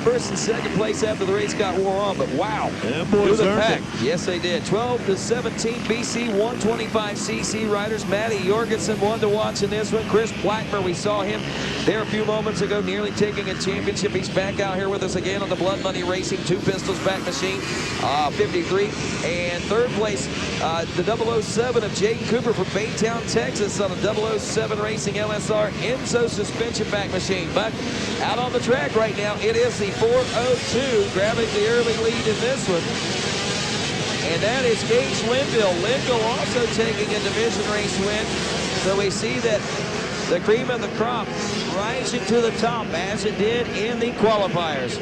first and second place after the race got wore on, but wow. Them boys the earned pack. it. Yes, they did. 12-17 BC 125cc riders. Matty Jorgensen won to watch in this one. Chris Blackmer, we saw him there a few moments ago, nearly taking a championship. He's back out here with us again on the Blood Money Racing Two Pistols back machine, 53. And third place, the 007 of Jaden Cooper from Baytown, Texas on a 007 Racing LSR Enzo suspension back machine. But out on the track right now, it is the 402 grabbing the early lead in this one. And that is Gage Linville. Linville also taking a division race win. So we see that the cream of the crop rising to the top as it did in the qualifiers.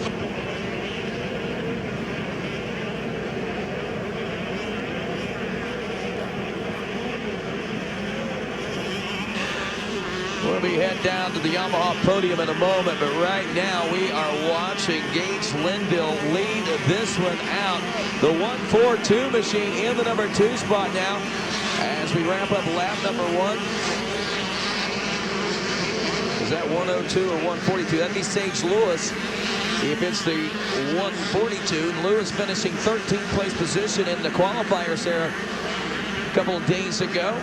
We'll be head down to the Yamaha podium in a moment, but right now we are watching Gage Linville lead this one out. The 142 machine in the number 2 spot now as we wrap up lap number 1. Is that 102 or 142? That'd be Sage Lewis if it's the 142. Lewis finishing 13th place position in the qualifiers there a couple of days ago.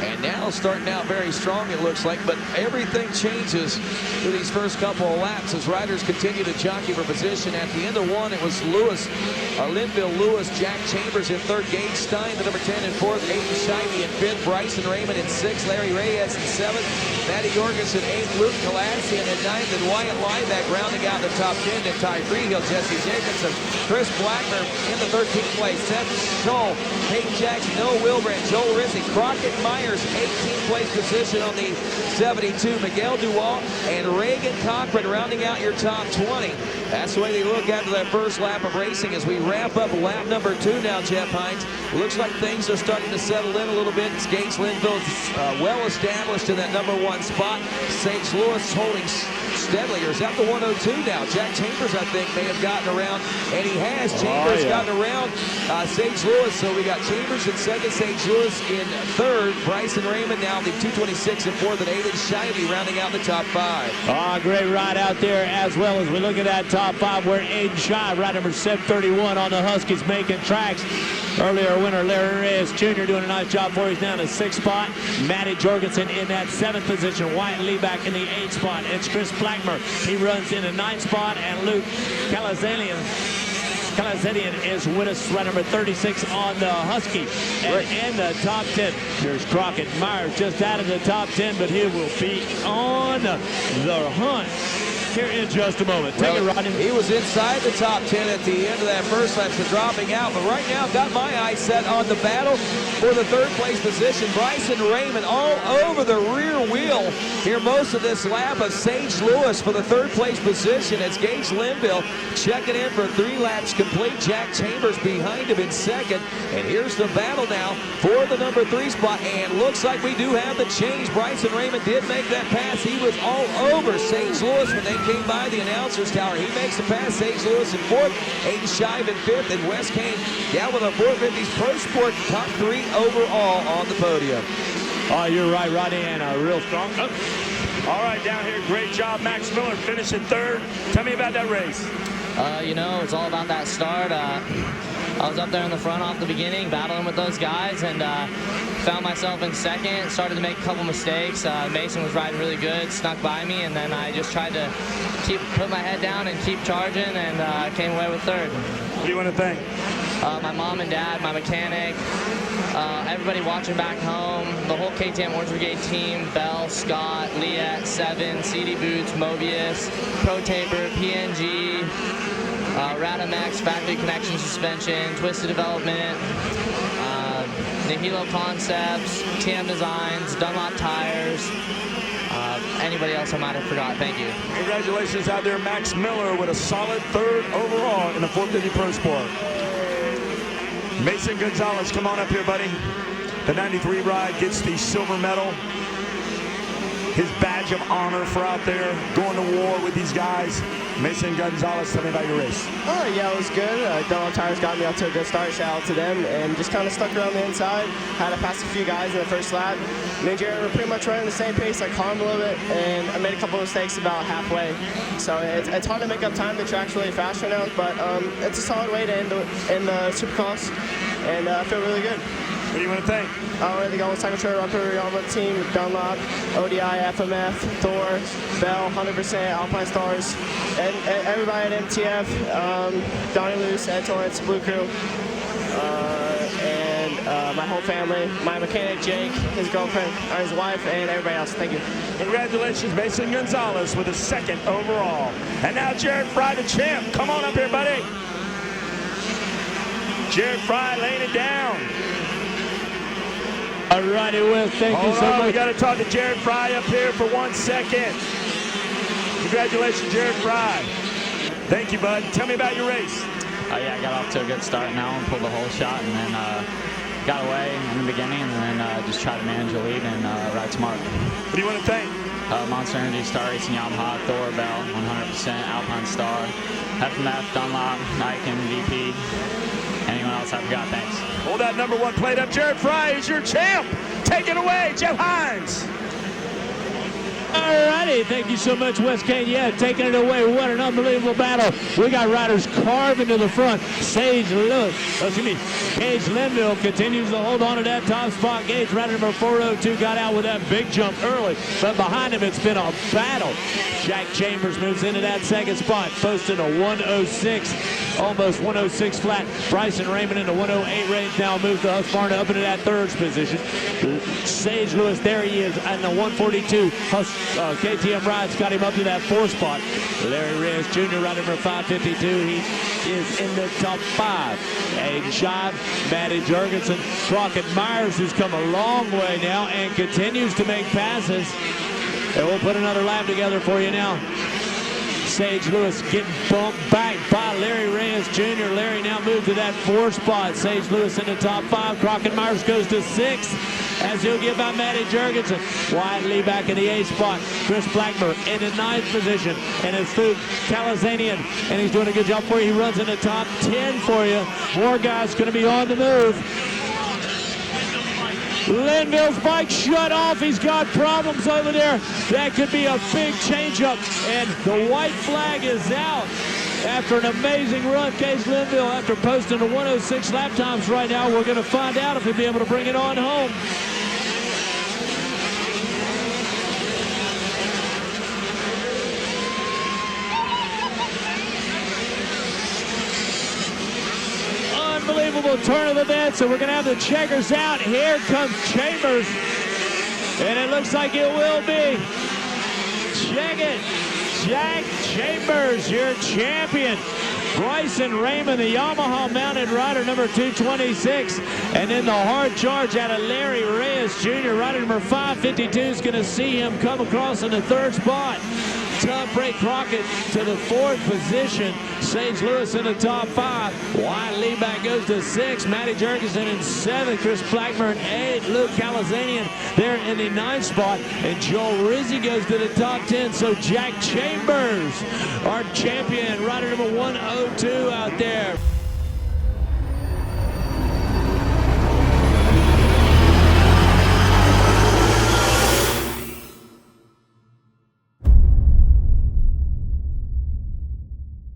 And now starting out very strong, it looks like, but everything changes through these first couple of laps as riders continue to jockey for position. At the end of one, it was Linville, Lewis, Jack Chambers in third, Gage Stein, the number 10 in fourth, Aiden Shivey in fifth, Bryson Raymond in sixth, Larry Reyes in seventh, Matty Jorgensen eighth, Luke Calassian in ninth, and Wyatt Liebeck rounding out the top 10, and Ty Freehill, Jesse Jacobson, Chris Blackmer in the 13th place, Seth Stoll, Peyton Jackson, Noah Wilbrand, Joel Rizzi, Crockett Myers, 18th place position on the 72. Miguel Duval and Reagan Cochran rounding out your top 20. That's the way they look after that first lap of racing as we wrap up lap number 2 now, Jeff Hines. Looks like things are starting to settle in a little bit. Gage Linville well established in that number 1 spot. Sage Lewis holding steadily, or is that the 102 now? Jack Chambers, I think, may have gotten around, and he has. Chambers gotten around Sage Lewis, so we got Chambers in second, Sage Lewis in third, Bryson Raymond now the 226 in fourth, and Aiden Shivey rounding out the top 5. Great ride out there as well as we look at that top 5 where Aiden Shivey, ride number 731 on the Huskies making tracks. Earlier winner Larry Reyes Jr. doing a nice job for you. He's down to 6th spot. Matty Jorgensen in that 7th position. Wyatt Liebeck in the 8th spot. It's Chris Blackmer. He runs in the 9th spot, and Luke Calazelian is with us, right number 36 on the Husky. And in the top 10, there's Crockett Myers just out of the top 10, but he will be on the hunt here in just a moment. Take it, Rodney. He was inside the top 10 at the end of that first lap, so dropping out. But right now, got my eyes set on the battle for the 3rd place position. Bryson Raymond all over the rear wheel here most of this lap of Sage Lewis for the 3rd place position. It's Gage Linville checking in for 3 laps complete. Jack Chambers behind him in second. And here's the battle now for the number 3 spot. And looks like we do have the change. Bryson Raymond did make that pass. He was all over Sage Lewis when they came by the announcer's tower. He makes the pass. Sage Lewis in 4th, Aiden Shive in 5th, and Wes Kane down with a 450s Pro Sport top 3 overall on the podium. Oh, you're right, Rodney, and a real strong. All right, down here, great job, Max Miller finishing 3rd. Tell me about that race. You know, it's all about that start. I was up there in the front off the beginning, battling with those guys, and found myself in second. Started to make a couple mistakes. Mason was riding really good, snuck by me, and then I just tried to put my head down and keep charging, and came away with 3rd. What do you want to thank? My mom and dad, my mechanic, everybody watching back home, the whole KTM Orange Brigade team, Bell, Scott, Liette, Seven, CD Boots, Mobius, Pro Taper, PNG, Radamex, Factory Connection Suspension, Twisted Development, Nihilo Concepts, TM Designs, Dunlop Tires, anybody else I might have forgot. Thank you. Congratulations out there, Max Miller with a solid 3rd overall in the 450 Pro Sport. Mason Gonzalez, come on up here, buddy. The 93 ride gets the silver medal. his badge of honor for out there going to war with these guys. Mason Gonzalez, tell me about your race. Yeah, it was good. Dunlop Tires got me off to a good start. Shout out to them. And just kind of stuck around the inside. Had to pass a few guys in the first lap. Me and Jared were pretty much running the same pace. I caught him a little bit, and I made a couple of mistakes about halfway. So it's hard to make up time. The track's really fast right now, but it's a solid way to end the Supercross, and I feel really good. What do you want to thank? I want to thank all the cycle trailer on the team, Dunlop, ODI, FMF, Thor, Bell, 100%, Alpine Stars, and everybody at MTF, Donnie Luce, Ed Torrance, Blue Crew, and my whole family, my mechanic Jake, his girlfriend, his wife, and everybody else. Thank you. Congratulations, Mason Gonzalez with a 2nd overall. And now Jared Fry, the champ. Come on up here, buddy. Jared Fry laying it down. All righty, Will, thank you so much. We got to talk to Jared Fry up here for 1 second. Congratulations, Jared Fry. Thank you, bud. Tell me about your race. Yeah, I got off to a good start now and pulled the whole shot, and then got away in the beginning, and then just tried to manage the lead and ride smart. What do you want to thank? Monster Energy, Star Racing, Yamaha, Thor, Bell, 100%, Alpine Star, FMF, Dunlop, Nike, and VP. Anyone else I forgot, thanks. Hold that number 1 plate up. Jared Fry is your champ. Take it away, Jeff Hines. All righty, thank you so much, Wes Kane. Yeah, taking it away. What an unbelievable battle. We got riders carving to the front. Gage Linville continues to hold on to that top spot. Gage, rider number 402, got out with that big jump early, but behind him, it's been a battle. Jack Chambers moves into that 2nd spot, posting a 106, almost 106 flat. Bryson Raymond in the 108 range now moves the Husqvarna up into that 3rd position. Sage Lewis, there he is, in the 142. KTM Rides got him up to that 4th spot. Larry Reyes Jr., rider number 552, he is in the top 5. Aiden Shive, Matty Jurgensen, Crockett Myers, who's come a long way now and continues to make passes. And we'll put another lap together for you now. Sage Lewis getting bumped back by Larry Reyes Jr. Larry now moved to that 4th spot. Sage Lewis in the top 5. Crockett Myers goes to 6th as he'll get by Matty Jurgensen. Wyatt Lee back in the 8th spot. Chris Blackmer in the 9th position. And it's Luke Calazanian, and he's doing a good job for you. He runs in the top 10 for you. More guys going to be on the move. Linville's bike shut off. He's got problems over there. That could be a big changeup. And the white flag is out after an amazing run. Gage Linville, after posting the 106 lap times right now, we're going to find out if he'll be able to bring it on home. Unbelievable turn of events, so we're going to have the checkers out. Here comes Chambers, and it looks like it will be. Check it. Jack Chambers, your champion. Bryson Raymond, the Yamaha mounted rider, number 226. And then the hard charge out of Larry Reyes Jr., rider number 552, is going to see him come across in the 3rd spot. Tough Ray Crockett to the 4th position. Sage Lewis in the top 5. Wyatt Lee back goes to 6. Matty Jurgensen in 7. Chris Blackmer in 8. Luke Calazanian there in the 9th spot. And Joel Rizzi goes to the top 10. So Jack Chambers, our champion, rider number 102 out there.